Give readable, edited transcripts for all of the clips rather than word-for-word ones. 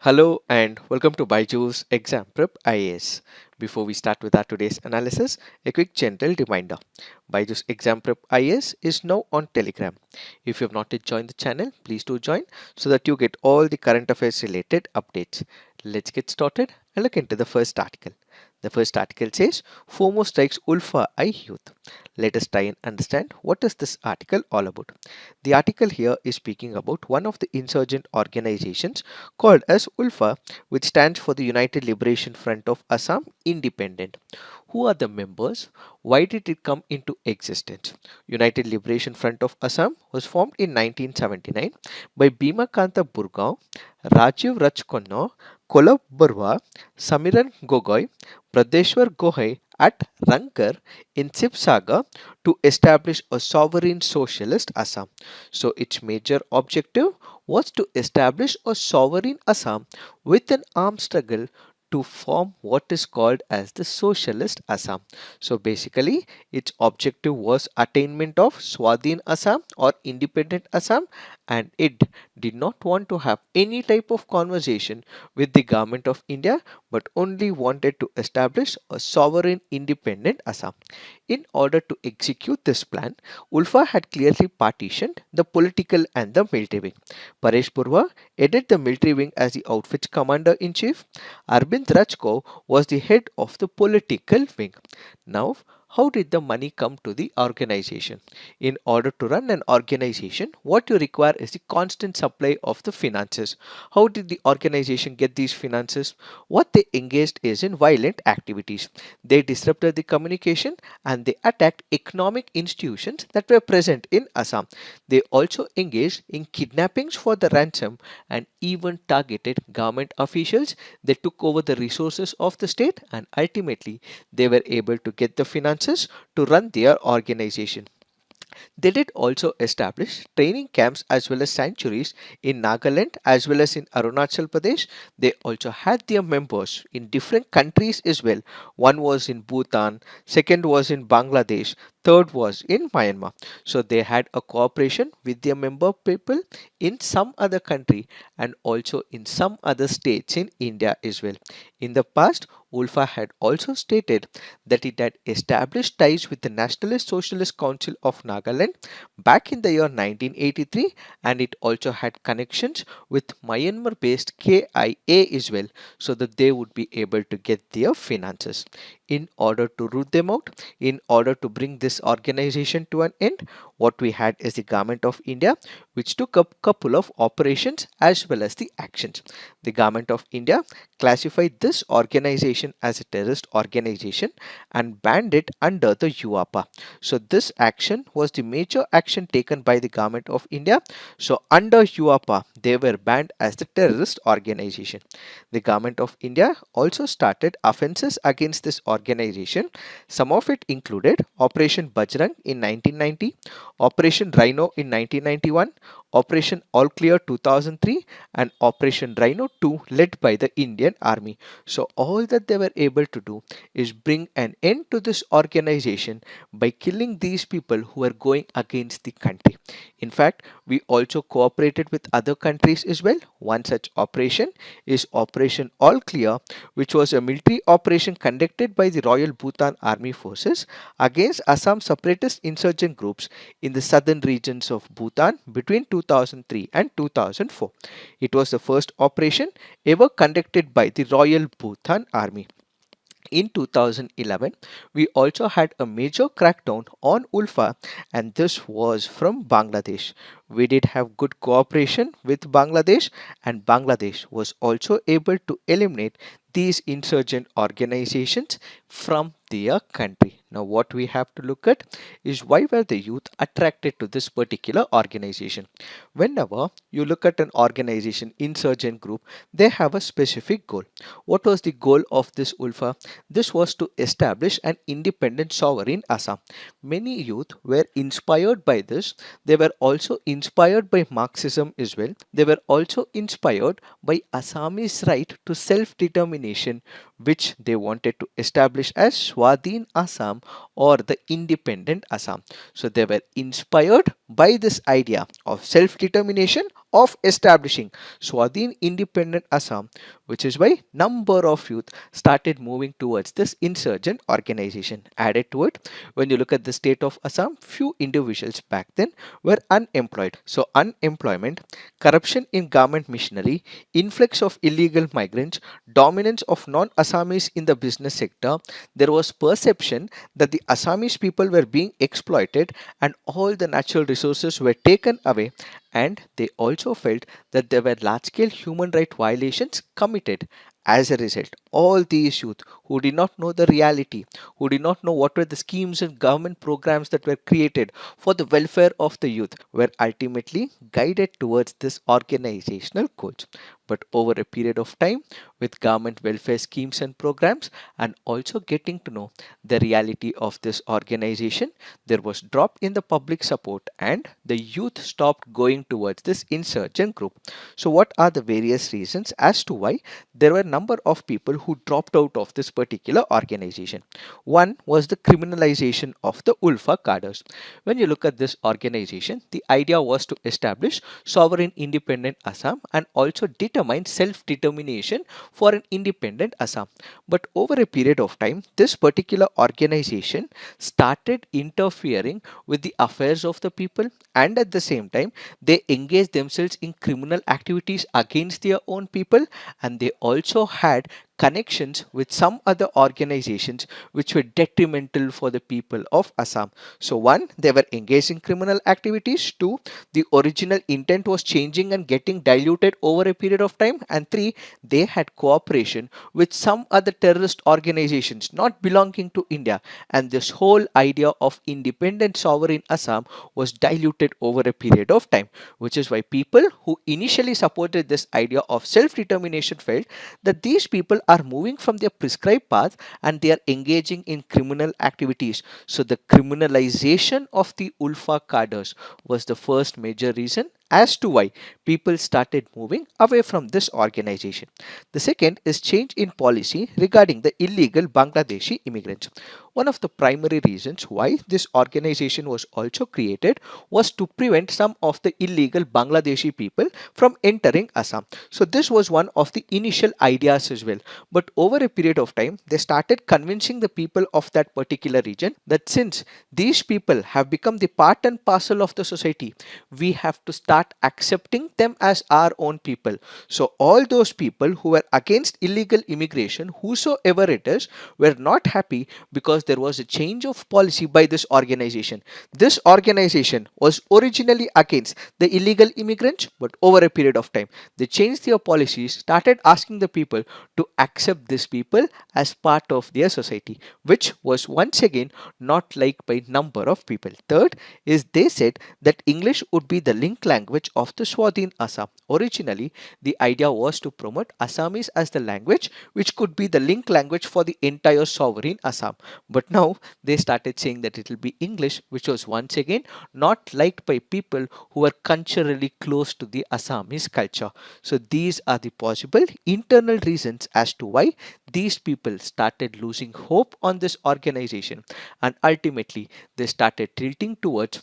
Hello and welcome to Byju's Exam Prep IAS. Before we start with our today's analysis, a quick gentle reminder. Byju's Exam Prep IAS is now on Telegram. If you have not yet joined the channel, please do join so that you get all the current affairs related updates. Let's get started and look into the first article. The first article says FOMO strikes ULFA youth. Let us try and understand what is this article all about. The article here is speaking about one of the insurgent organizations called as ULFA, which stands for the United Liberation Front of Assam Independent. Who are the members? Why did it come into existence? United Liberation Front of Assam was formed in 1979 by Bhimakanta Burgaon, Rajiv Rajkhanna, Kolab Barwa, Samiran Gogoi, Pradeshwar Gohai at Rankar in Sibsaga to establish a sovereign socialist Assam. So its major objective was to establish a sovereign Assam with an armed struggle to form what is called as the socialist Assam. So basically its objective was attainment of Swadhin Assam or independent Assam, and it did not want to have any type of conversation with the government of India but only wanted to establish a sovereign independent Assam. In order to execute this plan, ULFA had clearly partitioned the political and the military wing. Paresh Purva headed the military wing as the outfit's commander-in-chief. Arvind Rajko was the head of the political wing. Now, how did the money come to the organization? In order to run an organization, what you require is the constant supply of the finances. How did the organization get these finances? What they engaged is in violent activities. They disrupted the communication and they attacked economic institutions that were present in Assam. They also engaged in kidnappings for the ransom and even targeted government officials. They took over the resources of the state and ultimately they were able to get the finances to run their organization. They did also establish training camps as well as sanctuaries in Nagaland as well as in Arunachal Pradesh. They also had their members in different countries as well. One was in Bhutan, second was in Bangladesh, third was in Myanmar. So they had a cooperation with their member people in some other country and also in some other states in India as well. In the past, ULFA had also stated that it had established ties with the Nationalist Socialist Council of Nagaland back in the year 1983, and it also had connections with Myanmar based KIA as well, so that they would be able to get their finances. In order to root them out, in order to bring this organization to an end, what we had is the Government of India, which took up couple of operations as well as the actions. The Government of India classified this organization as a terrorist organization and banned it under the UAPA. So this action was the major action taken by the Government of India. So under UAPA, they were banned as the terrorist organization. The Government of India also started offences against this organization. Some of it included Operation Bajrang in 1990, Operation Rhino in 1991, Operation All Clear 2003, and Operation Rhino 2 led by the Indian Army. So all that they were able to do is bring an end to this organization by killing these people who were going against the country. In fact, we also cooperated with other countries as well. One such operation is Operation All Clear, which was a military operation conducted by the Royal Bhutan Army Forces against Assam separatist insurgent groups in the southern regions of Bhutan between 2003 and 2004. It was the first operation ever conducted by the Royal Bhutan Army. In 2011, we also had a major crackdown on ULFA, and this was from Bangladesh. We did have good cooperation with Bangladesh, and Bangladesh was also able to eliminate these insurgent organizations from their country. Now, what we have to look at is why were the youth attracted to this particular organization? Whenever you look at an organization, insurgent group, they have a specific goal. What was the goal of this ULFA? This was to establish an independent sovereign Assam. Many youth were inspired by this. They were also inspired by Marxism as well. They were also inspired by Assamese right to self-determination, which they wanted to establish as Swadhin Assam or the independent Assam. So they were inspired by this idea of self-determination of establishing Swadhin independent Assam, which is why number of youth started moving towards this insurgent organization. Added to it, when you look at the state of Assam, few individuals back then were unemployed. So unemployment, corruption in government machinery, influx of illegal migrants, dominance of non-Assamese in the business sector, there was perception that the Assamese people were being exploited and all the natural resources were taken away, and they also felt that there were large-scale human rights violations committed. As a result, all these youth who did not know the reality, who did not know what were the schemes and government programs that were created for the welfare of the youth, were ultimately guided towards this organizational coach. But over a period of time, with government welfare schemes and programs, and also getting to know the reality of this organization, there was drop in the public support and the youth stopped going towards this insurgent group. So what are the various reasons as to why there were a number of people who dropped out of this particular organization? One was the criminalization of the ULFA cadres. When you look at this organization, the idea was to establish sovereign independent Assam and also determine self-determination for an independent Assam. But over a period of time, this particular organization started interfering with the affairs of the people, and at the same time they engaged themselves in criminal activities against their own people, and they also had connections with some other organizations which were detrimental for the people of Assam. So one, they were engaged in criminal activities. Two, the original intent was changing and getting diluted over a period of time. And three, they had cooperation with some other terrorist organizations not belonging to India. And this whole idea of independent sovereign Assam was diluted over a period of time, which is why people who initially supported this idea of self-determination felt that these people are moving from their prescribed path and they are engaging in criminal activities. So the criminalization of the ULFA cadres was the first major reason as to why people started moving away from this organization. The second is change in policy regarding the illegal Bangladeshi immigrants. One of the primary reasons why this organization was also created was to prevent some of the illegal Bangladeshi people from entering Assam. So this was one of the initial ideas as well. But over a period of time, they started convincing the people of that particular region that since these people have become the part and parcel of the society, we have to start accepting them as our own people. So all those people who were against illegal immigration, whosoever it is, were not happy because there was a change of policy by this organization. This organization was originally against the illegal immigrants, but over a period of time, they changed their policies, started asking the people to accept these people as part of their society, which was once again not liked by number of people. Third is they said that English would be the link language of the Swadhin Assam. Originally, the idea was to promote Assamese as the language which could be the link language for the entire sovereign Assam. But now they started saying that it will be English, which was once again not liked by people who were culturally close to the Assamese culture. So these are the possible internal reasons as to why these people started losing hope on this organization, and ultimately they started tilting towards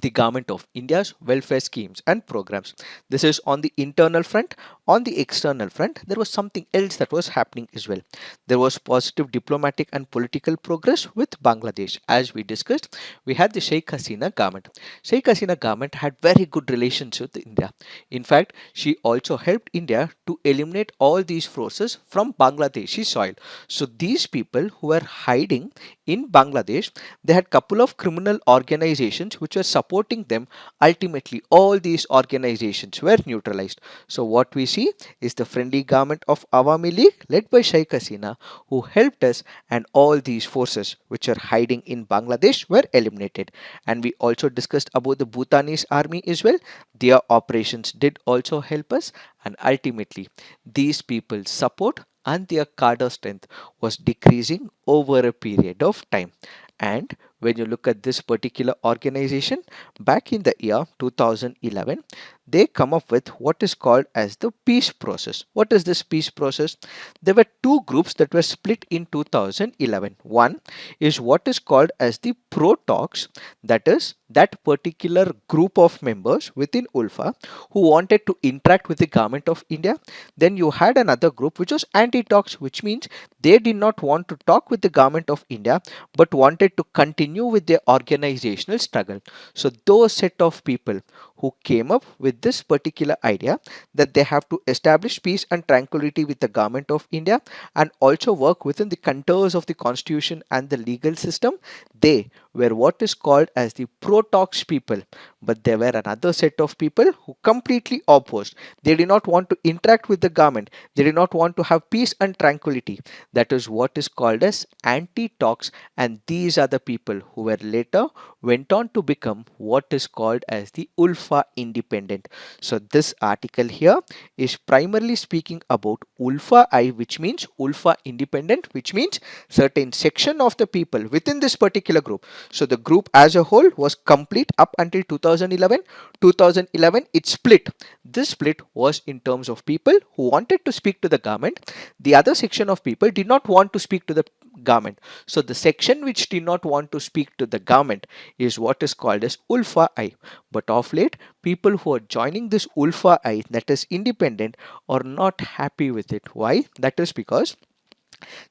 the government of India's welfare schemes and programs. This is on the internal front. On the external front, there was something else that was happening as well. There was positive diplomatic and political progress with Bangladesh. As we discussed, we had the Sheikh Hasina government. Sheikh Hasina government had very good relations with India. In fact, she also helped India to eliminate all these forces from Bangladeshi soil. So these people who were hiding in Bangladesh, they had couple of criminal organizations which were supporting them. Ultimately, all these organizations were neutralized. So what we see is the friendly government of Awami League led by Sheikh Hasina who helped us, and all these forces which are hiding in Bangladesh were eliminated. And we also discussed about the Bhutanese army as well. Their operations did also help us, and ultimately these people's support and their cadre strength was decreasing over a period of time. And when you look at this particular organization back in the year 2011, they come up with what is called as the peace process. What is this peace process? There were two groups that were split in 2011. One is what is called as the pro talks, that is that particular group of members within ULFA who wanted to interact with the government of India. Then you had another group which was anti talks, which means they did not want to talk with the government of India but wanted to continue with their organizational struggle. So those set of people who came up with this particular idea that they have to establish peace and tranquility with the government of India and also work within the contours of the constitution and the legal system, they were what is called as the pro-talks people. But there were another set of people who completely opposed. They did not want to interact with the government. They did not want to have peace and tranquility. That is what is called as anti-talks, and these are the people who were later went on to become what is called as the ULFA independent. So this article here is primarily speaking about ULFA I, which means ULFA independent, which means certain section of the people within this particular group. So the group as a whole was complete up until 2011. 2011 it split. This split was in terms of people who wanted to speak to the government. The other section of people did not want to speak to the government. So the section which did not want to speak to the government is what is called as ULFA I. But of late, people who are joining this ULFA I, that is independent, are not happy with it. Why? That is because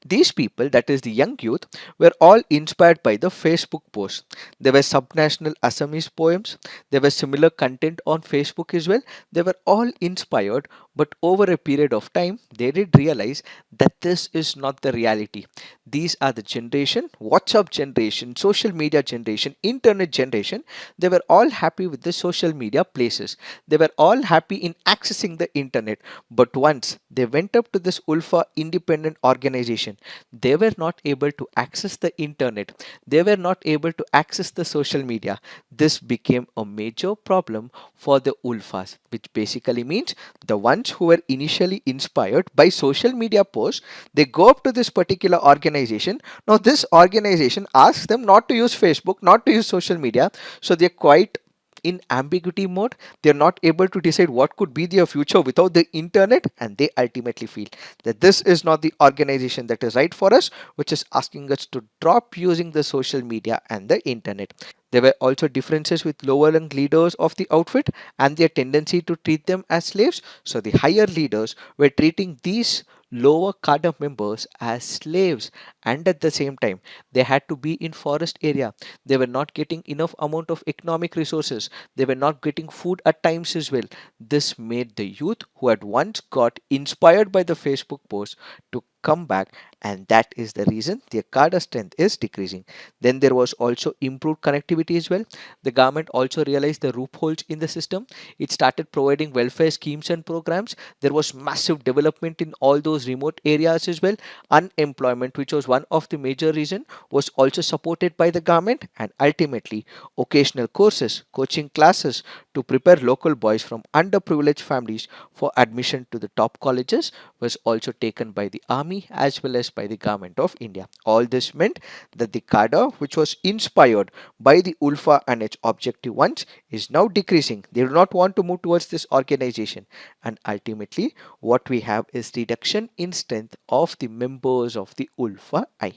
these people, that is the young youth, were all inspired by the Facebook posts. There were subnational Assamese poems. There was similar content on Facebook as well. They were all inspired, but over a period of time, they did realize that this is not the reality. These are the generation, WhatsApp generation, social media generation, internet generation. They were all happy with the social media places. They were all happy in accessing the internet. But once they went up to this ULFA independent organization, they were not able to access the internet. They were not able to access the social media. This became a major problem for the ULFAs, which basically means the ones who were initially inspired by social media posts, they go up to this particular organization. Now this organization asks them not to use Facebook, not to use social media. So they're quite in ambiguity mode. They're not able to decide what could be their future without the internet, and they ultimately feel that this is not the organization that is right for us, which is asking us to drop using the social media and the internet. There were also differences with lower rank leaders of the outfit and their tendency to treat them as slaves. So the higher leaders were treating these lower cadre members as slaves, and at the same time they had to be in forest area. They were not getting enough amount of economic resources. They were not getting food at times as well. This made the youth who had once got inspired by the Facebook post to come back, and that is the reason their cadre strength is decreasing. Then there was also improved connectivity as well. The government also realized the loopholes in the system. It started providing welfare schemes and programs. There was massive development in all those remote areas as well. Unemployment, which was one of the major reason, was also supported by the government, and ultimately occasional courses, coaching classes to prepare local boys from underprivileged families for admission to the top colleges was also taken by the army as well as by the government of India. All this meant that the cadre which was inspired by the ULFA and its objective ones is now decreasing. They do not want to move towards this organization, and ultimately what we have is reduction in strength of the members of the ULFA I.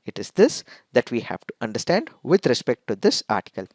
It is this that we have to understand with respect to this article.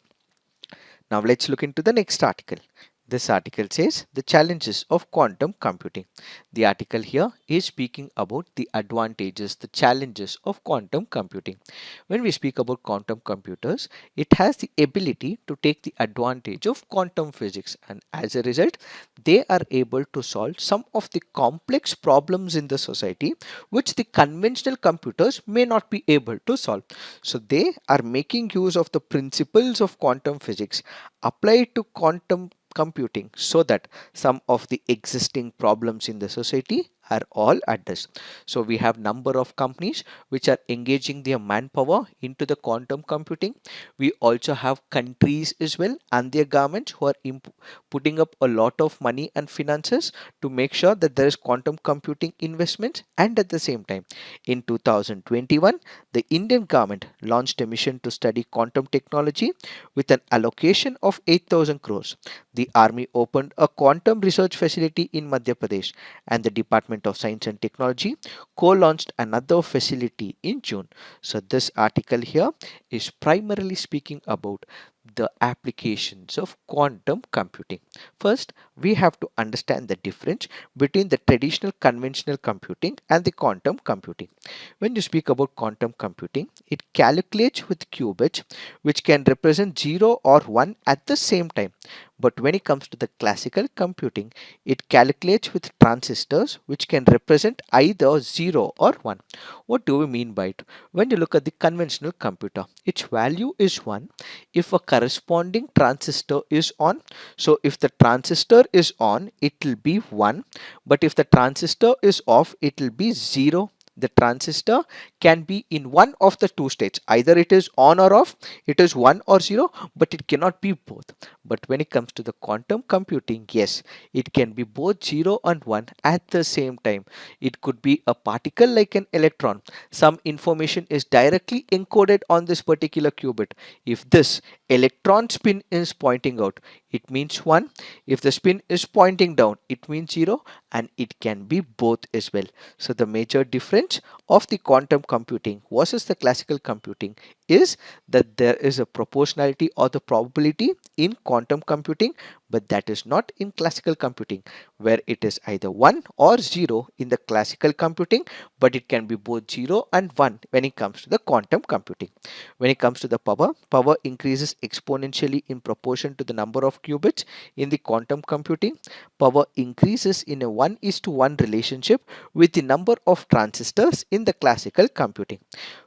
Now let's look into the next article. This article says the challenges of quantum computing. The article here is speaking about the advantages, the challenges of quantum computing. When we speak about quantum computers, it has the ability to take the advantage of quantum physics, and as a result, they are able to solve some of the complex problems in the society which the conventional computers may not be able to solve. So they are making use of the principles of quantum physics applied to quantum computing so that some of the existing problems in the society are all addressed. So we have number of companies which are engaging their manpower into the quantum computing. We also have countries as well and their governments who are putting up a lot of money and finances to make sure that there is quantum computing investments. And at the same time, in 2021, the Indian government launched a mission to study quantum technology with an allocation of 8,000 crores. The army opened a quantum research facility in Madhya Pradesh, and the Department of Science and Technology co-launched another facility in June. So this article here is primarily speaking about the applications of quantum computing. First, we have to understand the difference between the traditional conventional computing and the quantum computing. When you speak about quantum computing, it calculates with qubits which can represent 0 or 1 at the same time. But when it comes to the classical computing, it calculates with transistors which can represent either 0 or 1. What do we mean by it? When you look at the conventional computer, its value is 1 if a corresponding transistor is on. So if the transistor is on, it will be 1, but if the transistor is off, it will be 0. The transistor can be in one of the two states, either it is on or off, it is 1 or 0, but it cannot be both. But when it comes to the quantum computing, yes, it can be both 0 and 1 at the same time. It could be a particle like an electron. Some information is directly encoded on this particular qubit. If this electron spin is pointing out, it means 1. If the spin is pointing down, it means 0, and it can be both as well. So the major difference of the quantum computing versus the classical computing is that there is a proportionality or the probability in quantum computing, but that is not in classical computing, where it is either 1 or 0 in the classical computing, but it can be both 0 and 1 when it comes to the quantum computing. When it comes to the power increases exponentially in proportion to the number of qubits. In the quantum computing, power increases in a 1:1 relationship with the number of transistors in the classical computing.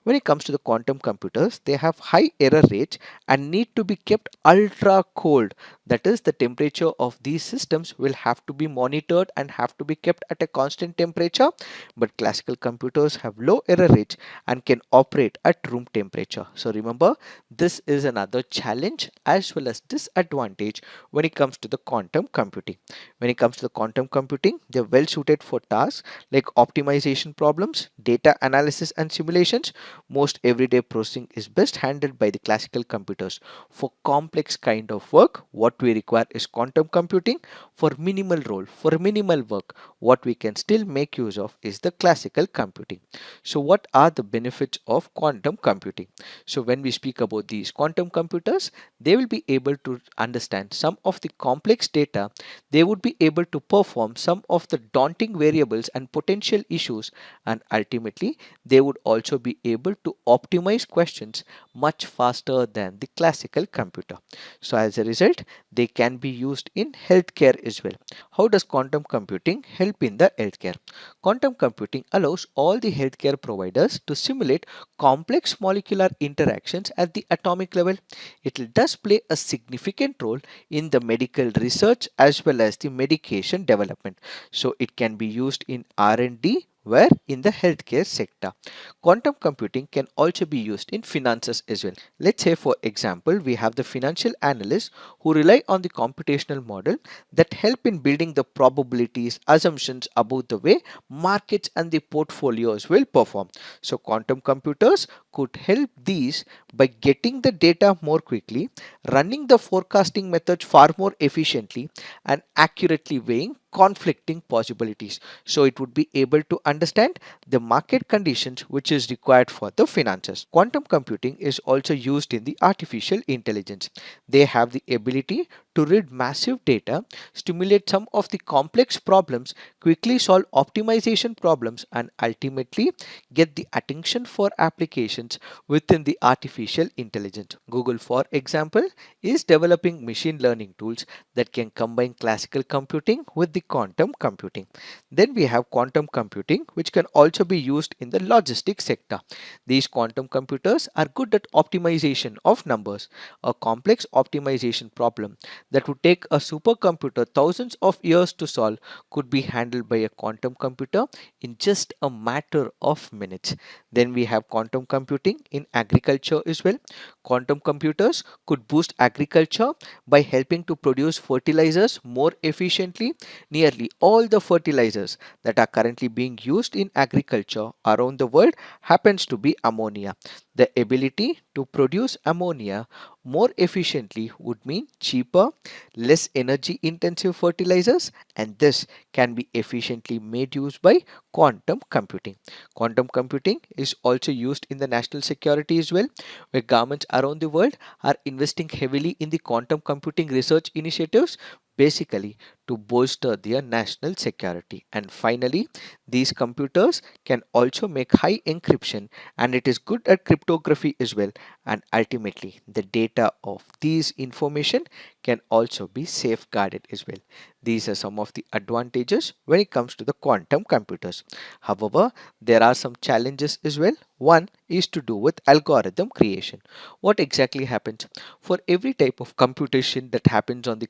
When it comes to the quantum computers, they have high error rates and need to be kept ultra cold. That is, the temperature of these systems will have to be monitored and have to be kept at a constant temperature. But classical computers have low error rates and can operate at room temperature. So remember, this is another challenge as well as disadvantage when it comes to the quantum computing. When it comes to the quantum computing, they're well suited for tasks like optimization problems, data analysis and simulations. Most everyday processing is best handled by the classical computers. For complex kind of work, what we require is quantum computing. For minimal role, for minimal work, what we can still make use of is the classical computing. So what are the benefits of quantum computing? So when we speak about these quantum computers, they will be able to understand some of the complex data. They would be able to perform some of the daunting variables and potential issues, and ultimately they would also be able to optimize questions much faster than the classical computer. So as a result, they can be used in healthcare as well. How does quantum computing help in the healthcare? Quantum computing allows all the healthcare providers to simulate complex molecular interactions at the atomic level. It does play a significant role in the medical research as well as the medication development. So it can be used in R&D, where in the healthcare sector. Quantum computing can also be used in finances as well. Let's say, for example, we have the financial analysts who rely on the computational model that help in building the probabilities, assumptions about the way markets and the portfolios will perform. So quantum computers could help these by getting the data more quickly, running the forecasting methods far more efficiently, and accurately weighing conflicting possibilities. So it would be able to understand the market conditions which is required for the finances. Quantum computing is also used in the artificial intelligence. They have the ability to read massive data, stimulate some of the complex problems, quickly solve optimization problems, and ultimately get the attention for applications within the artificial intelligence. Google, for example, is developing machine learning tools that can combine classical computing with the quantum computing. Then we have quantum computing, which can also be used in the logistics sector. These quantum computers are good at optimization of numbers. A complex optimization problem that would take a supercomputer thousands of years to solve could be handled by a quantum computer in just a matter of minutes. Then we have quantum computing in agriculture as well. Quantum computers could boost agriculture by helping to produce fertilizers more efficiently. Nearly all the fertilizers that are currently being used in agriculture around the world happens to be ammonia. The ability to produce ammonia more efficiently would mean cheaper, less energy intensive fertilizers, and this can be efficiently made use by quantum computing. Quantum computing is also used in the national security as well, where governments around the world are investing heavily in the quantum computing research initiatives, basically to bolster their national security. And finally, these computers can also make high encryption, and it is good at cryptography as well, and ultimately the data of these information can also be safeguarded as well. These are some of the advantages when it comes to the quantum computers. However, there are some challenges as well. One is to do with algorithm creation. What exactly happens? For every type of computation that happens on the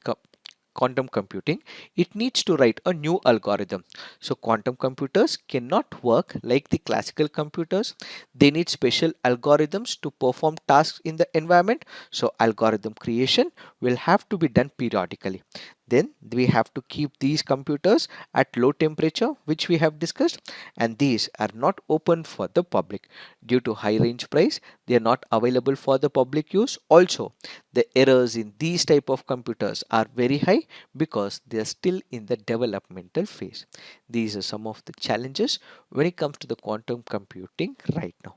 quantum computing, it needs to write a new algorithm. So quantum computers cannot work like the classical computers. They need special algorithms to perform tasks in the environment. So algorithm creation will have to be done periodically. Then we have to keep these computers at low temperature, which we have discussed, and these are not open for the public. Due to high range price, they are not available for the public use. Also, the errors in these type of computers are very high because they are still in the developmental phase. These are some of the challenges when it comes to the quantum computing right now.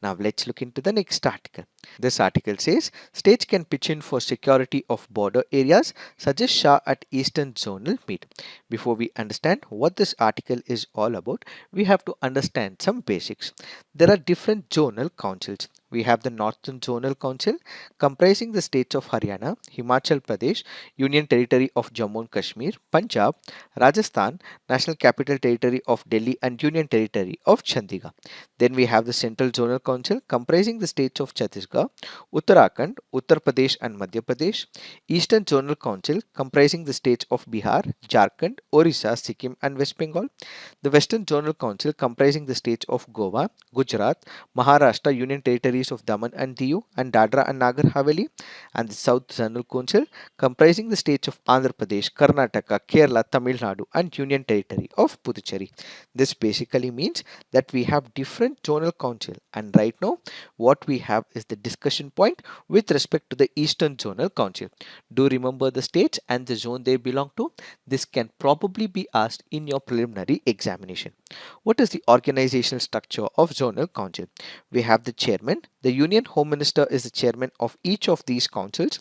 Now let's look into the next article. This article says states can pitch in for security of border areas, suggests Shah at Eastern Zonal Meet. Before we understand what this article is all about, we have to understand some basics. There are different zonal councils. We have the Northern Zonal Council comprising the states of Haryana, Himachal Pradesh, Union Territory of Jammu and Kashmir, Punjab, Rajasthan, National Capital Territory of Delhi and Union Territory of Chandigarh. Then we have the Central Zonal Council comprising the states of Chhattisgarh, Uttarakhand, Uttar Pradesh and Madhya Pradesh. Eastern Zonal Council comprising the states of Bihar, Jharkhand, Orissa, Sikkim and West Bengal. The Western Zonal Council comprising the states of Goa, Gujarat, Maharashtra, Union Territories of Daman and Diu and Dadra and Nagar Haveli. And the South Zonal Council comprising the states of Andhra Pradesh, Karnataka, Kerala, Tamil Nadu and Union Territory of Puducherry. This basically means that we have different zonal council, and right now what we have is the discussion point with respect to the Eastern Zonal Council. Do remember the states and the zone they belong to. This can probably be asked in your preliminary examination. What is the organizational structure of zonal council? We have the chairman. The Union Home Minister is the chairman of each of these councils.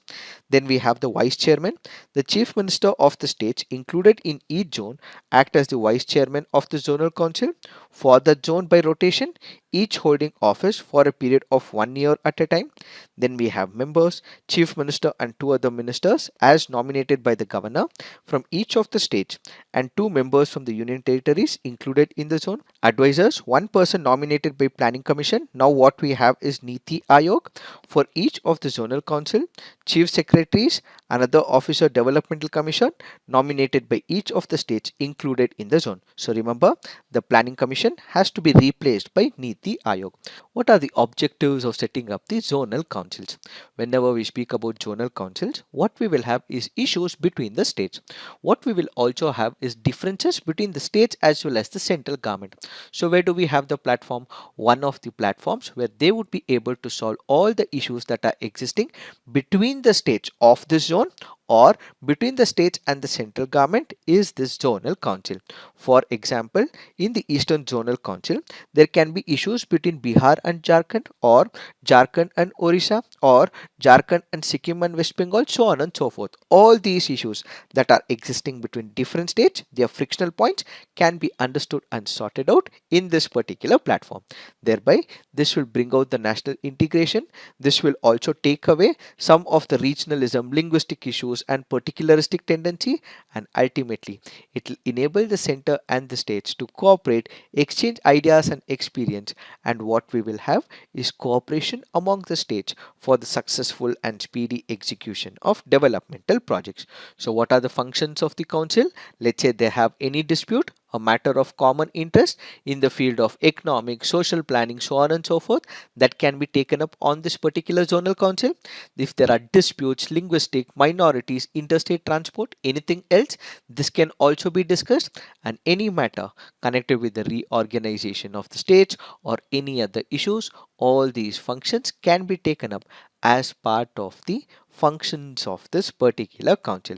Then we have the vice chairman. The chief minister of the states included in each zone act as the vice chairman of the zonal council for the zone by rotation, each holding office for a period of 1 year at a time. Then we have members, chief minister and two other ministers as nominated by the governor from each of the states, and two members from the union territories included in the zone. Advisors, one person nominated by planning commission. Now what we have is Niti Ayog for each of the zonal council. Chief secretaries, another officer developmental commission nominated by each of the states included in the zone. So remember, the planning commission has to be replaced by Niti Ayog. What are the objectives of setting up the zonal councils? Whenever we speak about zonal councils, what we will have is issues between the states. What we will also have is differences between the states as well as the central government. So where do we have the platform? One of the platforms where they would be able to solve all the issues that are existing between the states of this zone or between the states and the central government is this zonal council. For example, in the Eastern Zonal Council, there can be issues between Bihar and Jharkhand, or Jharkhand and Orissa, or Jharkhand and Sikkim and West Bengal, so on and so forth. All these issues that are existing between different states, their frictional points can be understood and sorted out in this particular platform. Thereby, this will bring out the national integration. This will also take away some of the regionalism, linguistic issues issues and particularistic tendency, and ultimately it will enable the center and the states to cooperate, exchange ideas and experience, and what we will have is cooperation among the states for the successful and speedy execution of developmental projects. So what are the functions of the council? Let's say they have any dispute, a matter of common interest in the field of economic, social planning, so on and so forth, that can be taken up on this particular zonal council. If there are disputes, linguistic, minorities, interstate transport, anything else, this can also be discussed, and any matter connected with the reorganization of the states or any other issues, all these functions can be taken up as part of the functions of this particular council.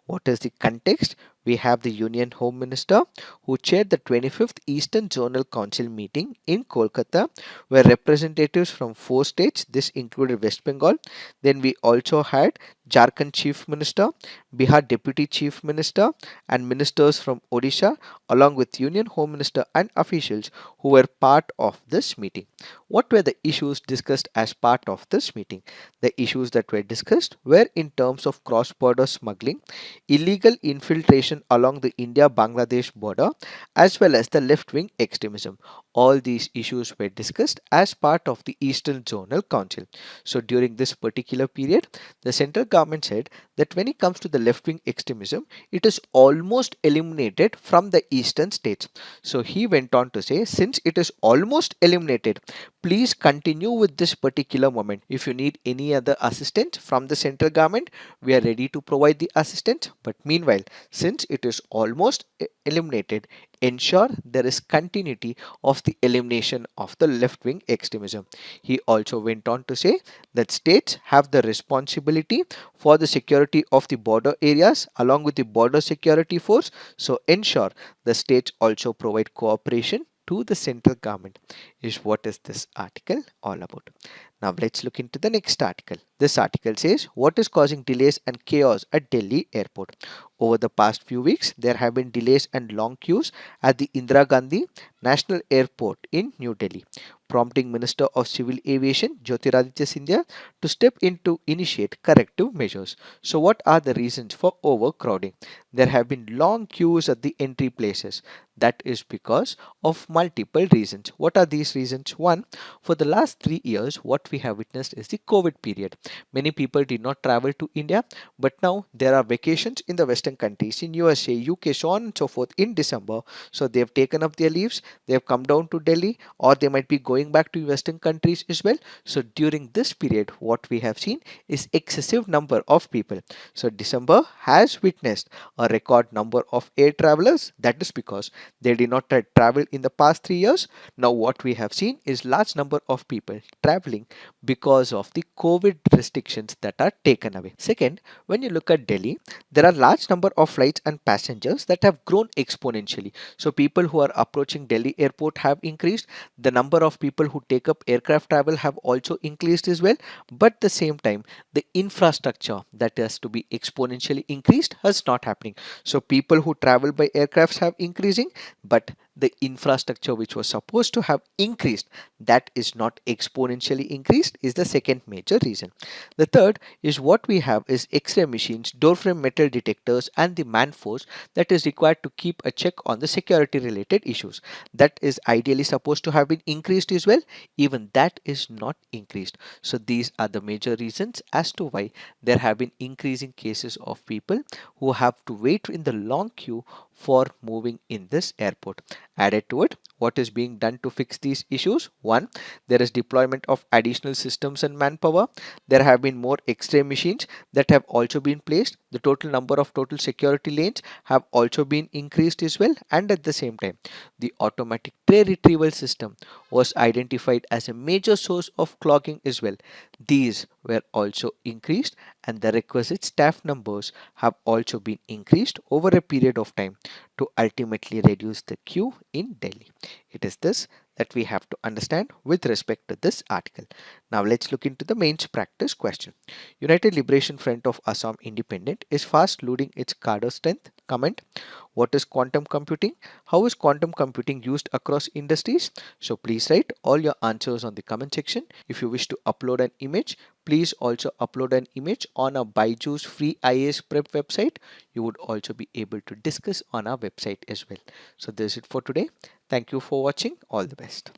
What is the context? We have the Union Home Minister who chaired the 25th Eastern Zonal Council meeting in Kolkata, where representatives from 4 states, this included West Bengal. Then we also had Jharkhand Chief Minister, Bihar Deputy Chief Minister, and ministers from Odisha, along with Union Home Minister and officials who were part of this meeting. What were the issues discussed as part of this meeting? The issues that were discussed were in terms of cross border smuggling, illegal infiltration along the India Bangladesh border, as well as the left wing extremism. All these issues were discussed as part of the Eastern Zonal Council. So, during this particular period, the central government said that when it comes to the left wing extremism, it is almost eliminated from the eastern states. So, he went on to say, since it is almost eliminated, please continue with this particular moment. If you need any other assistance from the central government, we are ready to provide the assistance. But meanwhile, since it is almost eliminated, ensure there is continuity of the elimination of the left wing extremism. He also went on to say that states have the responsibility for the security of the border areas along with the border security force. So ensure the states also provide cooperation to the central government, is what is this article all about. Now let's look into the next article. This article says what is causing delays and chaos at Delhi airport. Over the past few weeks, there have been delays and long queues at the Indira Gandhi National Airport in New Delhi, prompting Minister of Civil Aviation Jyotiraditya Scindia to step in to initiate corrective measures. So what are the reasons for overcrowding? There have been long queues at the entry places. That is because of multiple reasons. What are these reasons? One, for the last 3 years, what we have witnessed is the COVID period. Many people did not travel to India, but now there are vacations in the Western countries, in USA, UK, so on and so forth in December. So they have taken up their leaves, they have come down to Delhi, or they might be going back to Western countries as well. So during this period, what we have seen is excessive number of people. So December has witnessed a record number of air travelers. That is because they did not travel in the past 3 years. Now what we have seen is large number of people traveling because of the COVID restrictions that are taken away. Second, when you look at Delhi, there are large number of flights and passengers that have grown exponentially. So people who are approaching Delhi airport have increased. The number of people who take up aircraft travel have also increased as well. But at the same time, the infrastructure that has to be exponentially increased has not happening. So people who travel by aircrafts have increasing, but the infrastructure which was supposed to have increased, that is not exponentially increased, is the second major reason. The third is what we have is X-ray machines, door frame metal detectors, and the man force that is required to keep a check on the security related issues. That is ideally supposed to have been increased as well. Even that is not increased. So these are the major reasons as to why there have been increasing cases of people who have to wait in the long queue for moving in this airport. Added to it, what is being done to fix these issues? One, there is deployment of additional systems and manpower. There have been more X-ray machines that have also been placed. The total number of total security lanes have also been increased as well. And at the same time, the automatic tray retrieval system was identified as a major source of clogging as well. These were also increased, and the requisite staff numbers have also been increased over a period of time to ultimately reduce the queue in Delhi. It is this that we have to understand with respect to this article. Now let's look into the mains practice question. United Liberation Front of Assam Independent is fast losing its cadre strength. Comment. What is quantum computing? How is quantum computing used across industries? So please write all your answers on the comment section. If you wish to upload an image, please also upload an image on a Byju's free IAS prep website. You would also be able to discuss on our website as well. So this is it for today. Thank you for watching. All the best.